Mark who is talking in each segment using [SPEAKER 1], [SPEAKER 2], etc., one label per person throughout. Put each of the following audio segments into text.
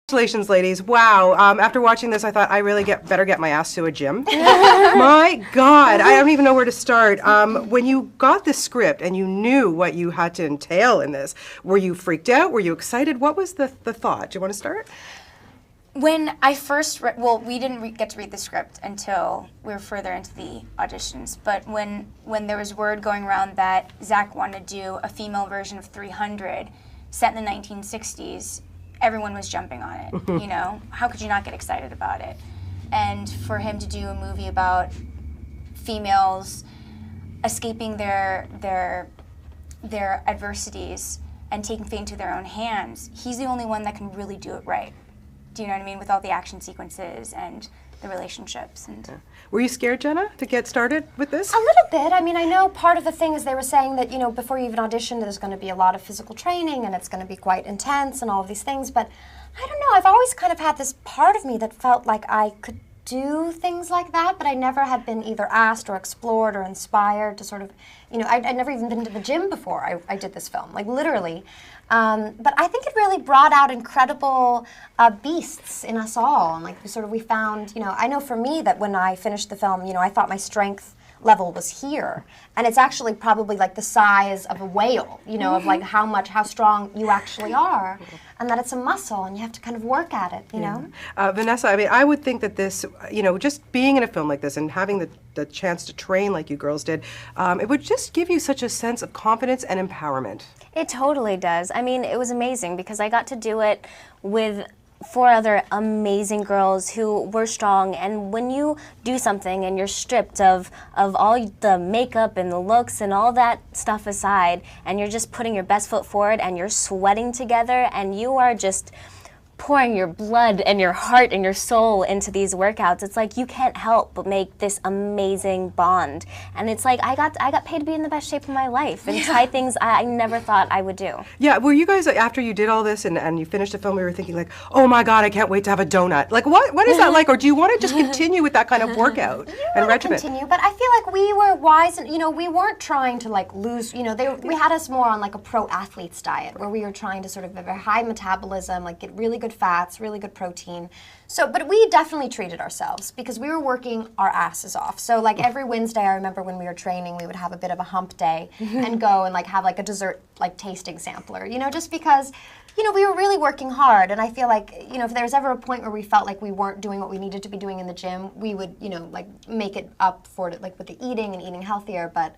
[SPEAKER 1] Congratulations, ladies. Wow. After watching this, I thought I really better get my ass to a gym. My God, I don't even know where to start. When you got the script and you knew what you had to entail in this, were you freaked out? Were you excited? What was the thought? Do you want to start?
[SPEAKER 2] When I first read, well, we didn't get to read the script until we were further into the auditions, but when there was word going around that Zack wanted to do a female version of 300 set in the 1960s, everyone was jumping on it, you know? How could you not get excited about it? And for him to do a movie about females escaping their adversities and taking fate into their own hands, he's the only one that can really do it right. Do you know what I mean? With all the action sequences and the relationships. And
[SPEAKER 1] yeah. Were you scared, Jena, to get started with this?
[SPEAKER 3] A little bit. I mean, I know part of the thing is they were saying that, you know, before you even audition, there's going to be a lot of physical training and it's going to be quite intense and all of these things. But I don't know. I've always kind of had this part of me that felt like I could do things like that, but I never had been either asked or explored or inspired to sort of, you know, I'd never even been to the gym before I did this film, like literally. But I think it really brought out incredible beasts in us all, and like we found, you know, I know for me that when I finished the film, you know, I thought my strength level was here, and it's actually probably like the size of a whale, you know, of like how strong you actually are, and that it's a muscle and you have to kind of work at it, you know.
[SPEAKER 1] Vanessa, I mean, I would think that this, you know, just being in a film like this and having the chance to train like you girls did, it would just give you such a sense of confidence and empowerment.
[SPEAKER 4] It totally does. I mean, it was amazing because I got to do it with 4 other amazing girls who were strong, and when you do something and you're stripped of all the makeup and the looks and all that stuff aside, and you're just putting your best foot forward and you're sweating together and you are just pouring your blood and your heart and your soul into these workouts, it's like you can't help but make this amazing bond. And it's like I got paid to be in the best shape of my life and try things I never thought I would do.
[SPEAKER 1] Yeah, were you guys, after you did all this and you finished the film, you were thinking like, oh my God, I can't wait to have a donut. Like what is that like? Or do you want to just continue with that kind of workout and regimen?
[SPEAKER 3] Continue, but I feel like we were wise, and you know, we weren't trying to like lose, you know, we had us more on like a pro athlete's diet where we were trying to sort of have a high metabolism, like get really good fats, really good protein. So, but we definitely treated ourselves because we were working our asses off. So like every Wednesday, I remember when we were training, we would have a bit of a hump day and go and like have like a dessert like tasting sampler, you know, just because, you know, we were really working hard. And I feel like, you know, if there was ever a point where we felt like we weren't doing what we needed to be doing in the gym, we would, you know, like make it up for it, like with the eating and eating healthier. But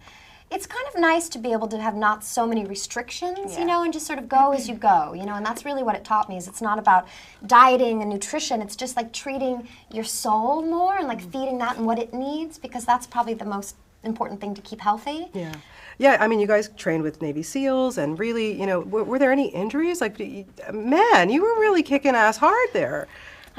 [SPEAKER 3] it's kind of nice to be able to have not so many restrictions, you know, and just sort of go as you go, you know, and that's really what it taught me, is it's not about dieting and nutrition, it's just like treating your soul more and like feeding that and what it needs, because that's probably the most important thing to keep healthy.
[SPEAKER 1] Yeah. Yeah, I mean, you guys trained with Navy SEALs and really, you know, were there any injuries? Like, man, you were really kicking ass hard there.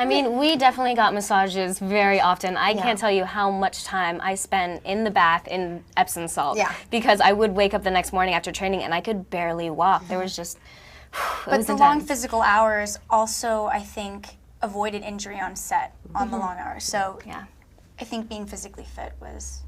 [SPEAKER 4] I mean, we definitely got massages very often. I can't tell you how much time I spent in the bath in Epsom salt. Yeah. Because I would wake up the next morning after training and I could barely walk. There was just,
[SPEAKER 2] but the long physical hours also, I think, avoided injury on set on the long hours. So yeah, I think being physically fit was...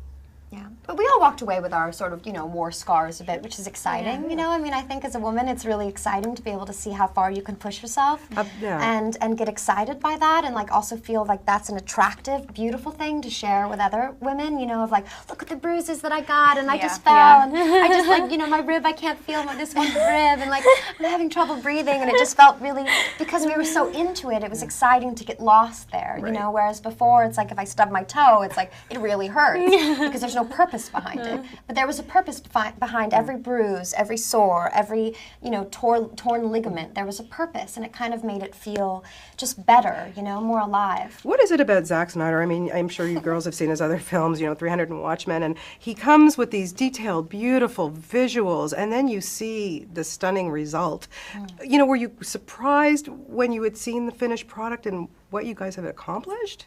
[SPEAKER 3] Yeah, but we all walked away with our sort of, you know, war scars a bit, which is exciting, you know? I mean, I think as a woman, it's really exciting to be able to see how far you can push yourself and get excited by that, and like also feel like that's an attractive, beautiful thing to share with other women, you know, of like, look at the bruises that I got, and I just fell, and I just like, you know, my rib, I can't feel this one rib, and like, I'm having trouble breathing, and it just felt really, because we were so into it, it was exciting to get lost there, you know, whereas before, it's like if I stub my toe, it's like, it really hurts, because there's no purpose behind it. But there was a purpose behind every bruise, every sore, every, you know, torn ligament. There was a purpose, and it kind of made it feel just better, you know, more alive.
[SPEAKER 1] What is it about Zack Snyder? I mean, I'm sure you girls have seen his other films, you know, 300 and Watchmen, and he comes with these detailed, beautiful visuals, and then you see the stunning result. You know, were you surprised when you had seen the finished product and what you guys have accomplished?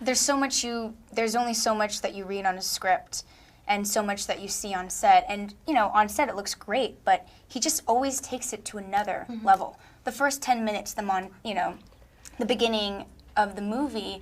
[SPEAKER 2] There's only so much that you read on a script and so much that you see on set. And, you know, on set it looks great, but he just always takes it to another level. The first 10 minutes, you know, the beginning of the movie,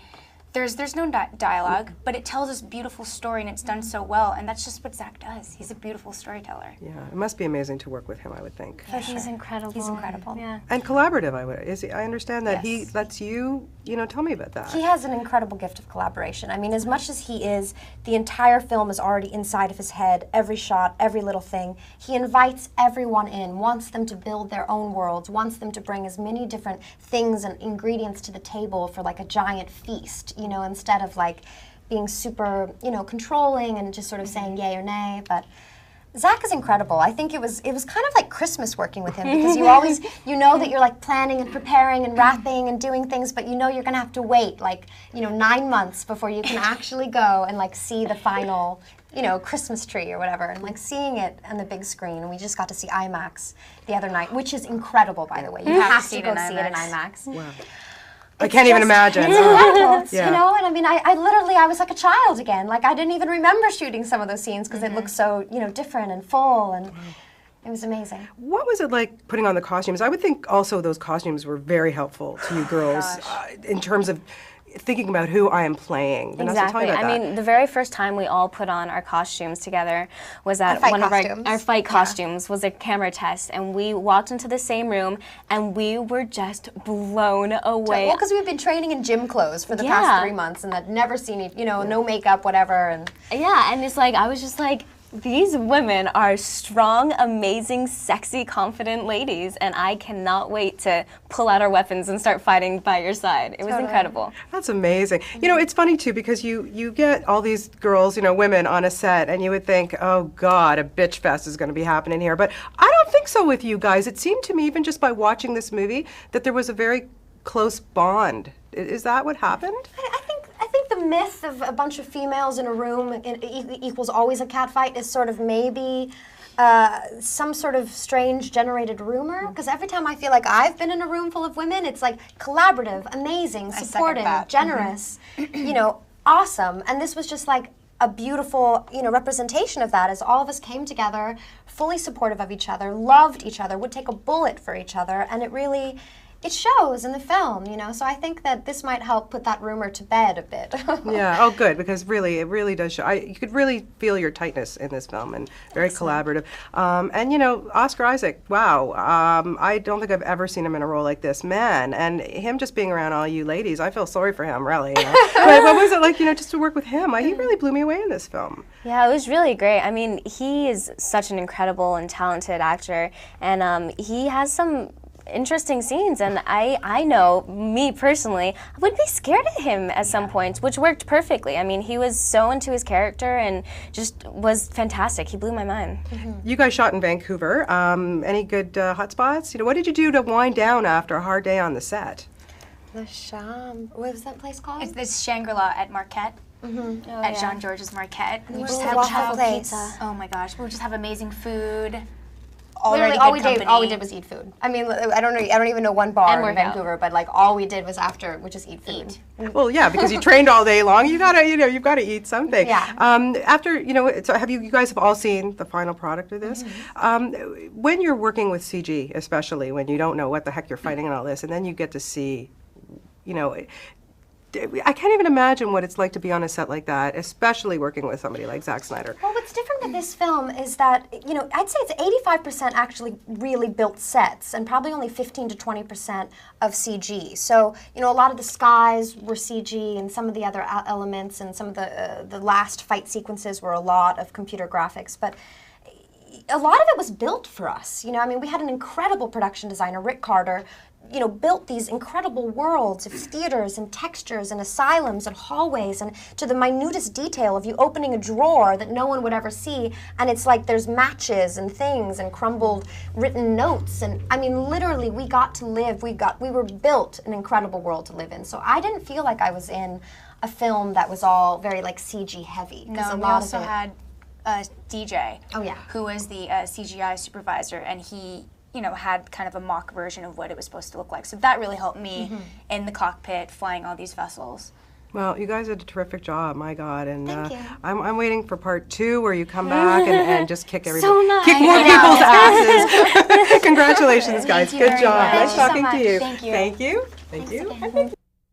[SPEAKER 2] There's no dialogue, but it tells this beautiful story, and it's done so well, and that's just what Zack does. He's a beautiful storyteller.
[SPEAKER 1] Yeah, it must be amazing to work with him, I would think.
[SPEAKER 4] But he's incredible.
[SPEAKER 3] He's incredible.
[SPEAKER 4] Yeah.
[SPEAKER 1] And collaborative, I understand that he
[SPEAKER 3] Yes.
[SPEAKER 1] lets you, tell me about that.
[SPEAKER 3] He has an incredible gift of collaboration. I mean, as much as he is, the entire film is already inside of his head, every shot, every little thing. He invites everyone in, wants them to build their own worlds, wants them to bring as many different things and ingredients to the table for like a giant feast, instead of like being super, controlling and just sort of saying yay or nay. But Zack is incredible. I think it was kind of like Christmas working with him, because you always, that you're like planning and preparing and wrapping and doing things, but you're gonna have to wait like, 9 months before you can actually go and like see the final, Christmas tree or whatever, and like seeing it on the big screen. And we just got to see IMAX the other night, which is incredible, by the way. You have to go see it in IMAX.
[SPEAKER 1] Wow. I can't even imagine.
[SPEAKER 3] It's incredible,
[SPEAKER 1] Yeah.
[SPEAKER 3] and I mean, I literally, I was like a child again. Like, I didn't even remember shooting some of those scenes because it looked so, different and full, and it was amazing.
[SPEAKER 1] What was it like putting on the costumes? I would think also those costumes were very helpful to you girls in terms of thinking about who I am playing. Vanessa, tell
[SPEAKER 4] Exactly.
[SPEAKER 1] me about
[SPEAKER 4] I
[SPEAKER 1] that.
[SPEAKER 4] mean, the very first time we all put on our costumes together was at
[SPEAKER 3] fight
[SPEAKER 4] one of
[SPEAKER 3] costumes.
[SPEAKER 4] our fight costumes was a camera test, and we walked into the same room, and we were just blown away.
[SPEAKER 3] Well, because we've been training in gym clothes for the
[SPEAKER 4] Yeah.
[SPEAKER 3] past 3 months, and I'd never seen it, no makeup, whatever, and
[SPEAKER 4] Yeah, and it's like, I was just like, these women are strong, amazing, sexy, confident ladies, and I cannot wait to pull out our weapons and start fighting by your side. It was incredible.
[SPEAKER 1] That's amazing. It's funny too, because you get all these girls, women on a set, and you would think, oh God, a bitch fest is going to be happening here. But I don't think so with you guys. It seemed to me, even just by watching this movie, that there was a very close bond. Is that what happened?
[SPEAKER 3] I think the myth of a bunch of females in a room equals always a catfight is sort of maybe some sort of strange generated rumor. Because every time I feel like I've been in a room full of women, it's like collaborative, amazing, supportive,
[SPEAKER 2] that.
[SPEAKER 3] generous, awesome. And this was just like a beautiful, representation of that, as all of us came together, fully supportive of each other, loved each other, would take a bullet for each other, and it shows in the film, so I think that this might help put that rumor to bed a bit.
[SPEAKER 1] Yeah, oh good, because really, it really does show. You could really feel your tightness in this film, and very collaborative. And Oscar Isaac, wow, I don't think I've ever seen him in a role like this, man. And him just being around all you ladies, I feel sorry for him, really. But what was it like, just to work with him? He really blew me away in this film.
[SPEAKER 4] Yeah, it was really great. I mean, he is such an incredible and talented actor, and he has some interesting scenes, and I know, me personally, I would be scared of him at some points, which worked perfectly. I mean, he was so into his character and just was fantastic. He blew my mind.
[SPEAKER 1] You guys shot in Vancouver. Any good hot spots? What did you do to wind down after a hard day on the set?
[SPEAKER 3] The Sham, what was that place called?
[SPEAKER 2] It's this Shangri-La at Marquette. At Jean George's Marquette. And we just have
[SPEAKER 3] waffle place.
[SPEAKER 2] pizza. Oh my gosh, we just have amazing food.
[SPEAKER 3] Literally, all we did was eat food. I mean, I don't even know one bar
[SPEAKER 4] And
[SPEAKER 3] in
[SPEAKER 4] work out.
[SPEAKER 3] Vancouver, but like all we did was after we just eat food.
[SPEAKER 1] Well, yeah, because you trained all day long. You gotta, you've got to eat something.
[SPEAKER 3] Yeah.
[SPEAKER 1] After, so have you guys have all seen the final product of this? When you're working with CG, especially when you don't know what the heck you're fighting and all this, and then you get to see, I can't even imagine what it's like to be on a set like that, especially working with somebody like Zack Snyder.
[SPEAKER 3] Well, what's different with this film is that, I'd say it's 85% actually really built sets and probably only 15 to 20% of CG. So, a lot of the skies were CG and some of the other elements and some of the last fight sequences were a lot of computer graphics. But a lot of it was built for us. We had an incredible production designer, Rick Carter, built these incredible worlds of theaters and textures and asylums and hallways, and to the minutest detail of you opening a drawer that no one would ever see, and it's like there's matches and things and crumbled written notes, and I mean literally we got to live, we were built an incredible world to live in. So I didn't feel like I was in a film that was all very like CG heavy.
[SPEAKER 2] No, we also had DJ,
[SPEAKER 3] Oh, yeah.
[SPEAKER 2] who was the CGI supervisor, and he had kind of a mock version of what it was supposed to look like. So that really helped me in the cockpit, flying all these vessels.
[SPEAKER 1] Well, you guys did a terrific job, my God, and
[SPEAKER 3] Thank you.
[SPEAKER 1] I'm waiting for part 2 where you come back and just kick everybody,
[SPEAKER 4] So nice.
[SPEAKER 1] kick more people's asses. Congratulations, guys.
[SPEAKER 2] you
[SPEAKER 1] Good
[SPEAKER 2] very
[SPEAKER 1] job.
[SPEAKER 2] much.
[SPEAKER 1] Nice
[SPEAKER 2] Thank you so
[SPEAKER 1] talking to
[SPEAKER 2] much.
[SPEAKER 1] you.
[SPEAKER 2] Thank you.
[SPEAKER 1] Thank you. Thank you.